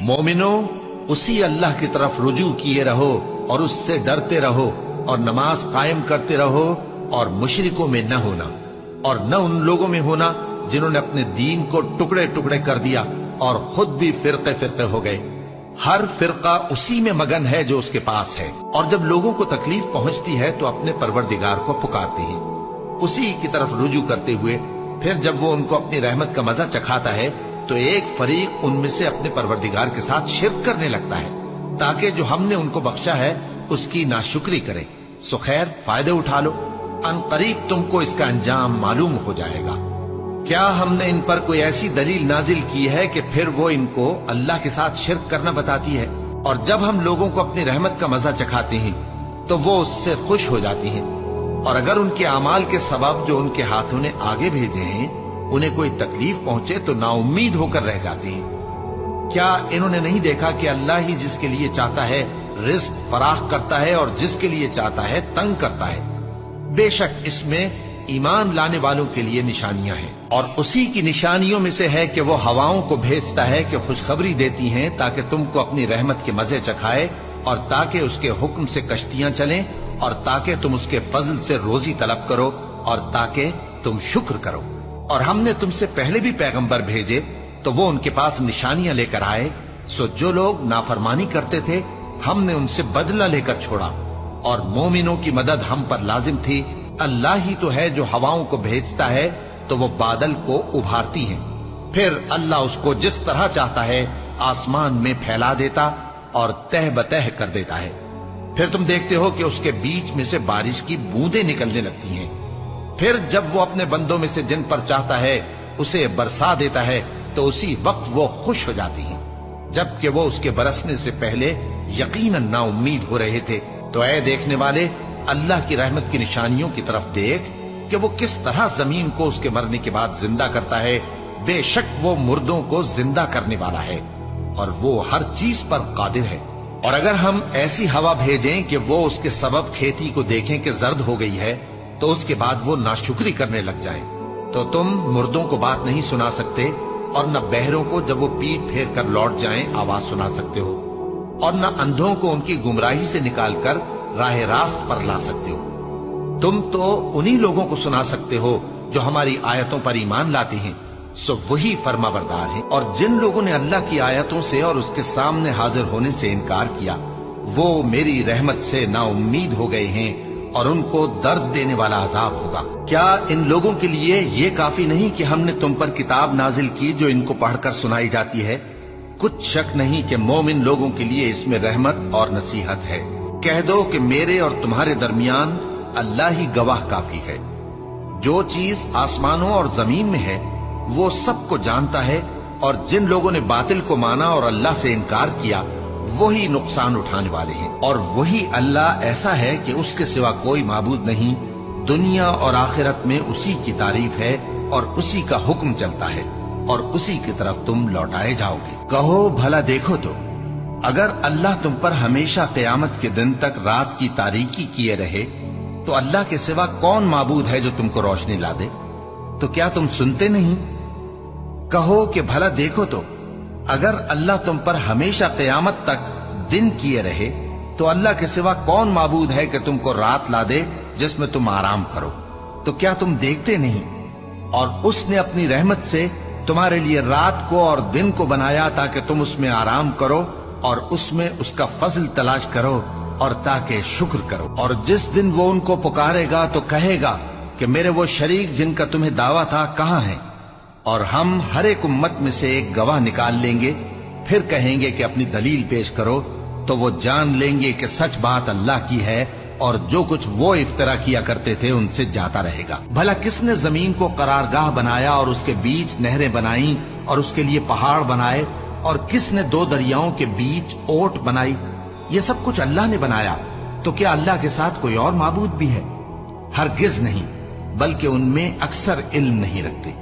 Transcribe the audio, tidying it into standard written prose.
मोमिनो, उसी अल्लाह की तरफ रुजू किए रहो और उससे डरते रहो और नमाज कायम करते रहो और मुशरिकों में न होना और न उन लोगों में होना जिन्होंने अपने दीन को टुकड़े टुकड़े कर दिया और खुद भी फिरके फिरके हो गए। हर फिरका उसी में मगन है जो उसके पास है, और जब लोगों को तकलीफ पहुंचती है तो अपने परवरदिगार को पुकारते हैं, उसी की तरफ रुजू करते हुए। फिर जब वो उनको अपनी रहमत का मजा चखाता है तो एक फरीक उनमें से अपने परवरदिगार के साथ शिर्क करने लगता है ताकि जो हमने उनको बख्शा है उसकी नाशुक्री करे। सो खैर, फायदे उठा लो, अनकरीब तुमको इसका अंजाम मालूम हो जाएगा। क्या हमने इन पर कोई ऐसी दलील नाजिल की है कि फिर वो इनको अल्लाह के साथ शिर्क करना बताती है? और जब हम लोगों को अपनी रहमत का मजा चखाते हैं तो वो उससे खुश हो जाती हैं, और अगर उनके अमाल के सबब जो उनके हाथों ने आगे भेजे हैं उन्हें कोई तकलीफ पहुंचे तो नाउम्मीद होकर रह जाते हैं। क्या इन्होंने नहीं देखा कि अल्लाह ही जिसके लिए चाहता है रिज्क फराख करता है और जिसके लिए चाहता है तंग करता है? बेशक इसमें ईमान लाने वालों के लिए निशानियां हैं, और उसी की निशानियों में से है कि वो हवाओं को भेजता है कि खुशखबरी देती हैं ताकि तुमको अपनी रहमत के मजे चखाए, और ताकि उसके हुक्म से कश्तियां चलें, और ताकि तुम उसके फजल से रोजी तलब करो, और ताकि तुम शुक्र करो। और हमने तुमसे पहले भी पैगंबर भेजे तो वो उनके पास निशानियां लेकर आए। सो जो लोग नाफरमानी करते थे हमने उनसे बदला लेकर छोड़ा, और मोमिनों की मदद हम पर लाजिम थी। अल्लाह ही तो है जो हवाओं को भेजता है तो वो बादल को उभारती हैं, फिर अल्लाह उसको जिस तरह चाहता है आसमान में फैला देता और तह बतह कर देता है। फिर तुम देखते हो कि उसके बीच में से बारिश की बूंदें निकलने लगती हैं। फिर जब वो अपने बंदों में से जिन पर चाहता है उसे बरसा देता है तो उसी वक्त वो खुश हो जाती हैं, जबकि वो उसके बरसने से पहले यकीनन नाउम्मीद हो रहे थे। तो ऐ देखने वाले, अल्लाह की रहमत की निशानियों की तरफ देख कि वो किस तरह जमीन को उसके मरने के बाद जिंदा करता है। बेशक वो मुर्दों को जिंदा करने वाला है और वो हर चीज पर कादिर है। और अगर हम ऐसी हवा भेजें कि वो उसके सबब खेती को देखें कि जर्द हो गई है तो उसके बाद वो नाशुक्री करने लग जाए, तो तुम मुर्दों को बात नहीं सुना सकते, और न बहरों को जब वो पीठ फेर कर लौट जाएं आवाज सुना सकते हो, और न अंधों को उनकी गुमराही से निकालकर राह रास्त पर ला सकते हो। तुम तो उन्हीं लोगों को सुना सकते हो जो हमारी आयतों पर ईमान लाते हैं, सो वही फर्माबरदार हैं। और जिन लोगों ने अल्लाह की आयतों से और उसके सामने हाजिर होने से इनकार किया वो मेरी रहमत से नाउम्मीद हो गए हैं और उनको दर्द देने वाला अजाब होगा। क्या इन लोगों के लिए ये काफी नहीं कि हमने तुम पर किताब नाजिल की जो इनको पढ़कर सुनाई जाती है? कुछ शक नहीं कि मोमिन लोगों के लिए इसमें रहमत और नसीहत है। कह दो कि मेरे और तुम्हारे दरमियान अल्लाह ही गवाह काफी है। जो चीज आसमानों और जमीन में है वो सबको जानता है, और जिन लोगों ने बातिल को माना और अल्लाह से इनकार किया वही नुकसान उठाने वाले हैं। और वही अल्लाह ऐसा है कि उसके सिवा कोई माबूद नहीं। दुनिया और आखिरत में उसी की तारीफ है और उसी का हुक्म चलता है और उसी की तरफ तुम लौटाए जाओगे। कहो भला देखो तो, अगर अल्लाह तुम पर हमेशा क़यामत के दिन तक रात की तारीकी किए रहे तो अल्लाह के सिवा कौन माबूद है जो तुमको रोशनी ला दे? तो क्या तुम सुनते नहीं? कहो कि भला देखो तो, अगर अल्लाह तुम पर हमेशा क़यामत तक दिन किए रहे तो अल्लाह के सिवा कौन माबूद है कि तुमको रात ला दे जिसमें तुम आराम करो? तो क्या तुम देखते नहीं? और उसने अपनी रहमत से तुम्हारे लिए रात को और दिन को बनाया ताकि तुम उसमें आराम करो और उसमें उसका फजल तलाश करो और ताकि शुक्र करो। और जिस दिन वो उनको पुकारेगा तो कहेगा कि मेरे वो शरीक जिनका तुम्हें दावा था कहाँ हैं? और हम हर एक उम्मत में से एक गवाह निकाल लेंगे, फिर कहेंगे कि अपनी दलील पेश करो, तो वो जान लेंगे कि सच बात अल्लाह की है और जो कुछ वो इफ्तरा किया करते थे उनसे जाता रहेगा। भला किसने जमीन को करारगाह बनाया और उसके बीच नहरें बनाई और उसके लिए पहाड़ बनाए, और किसने दो दरियाओं के बीच ओट बनाई? ये सब कुछ अल्लाह ने बनाया। तो क्या अल्लाह के साथ कोई और माबूद भी है? हरगिज नहीं, बल्कि उनमें अक्सर इल्म नहीं रखते।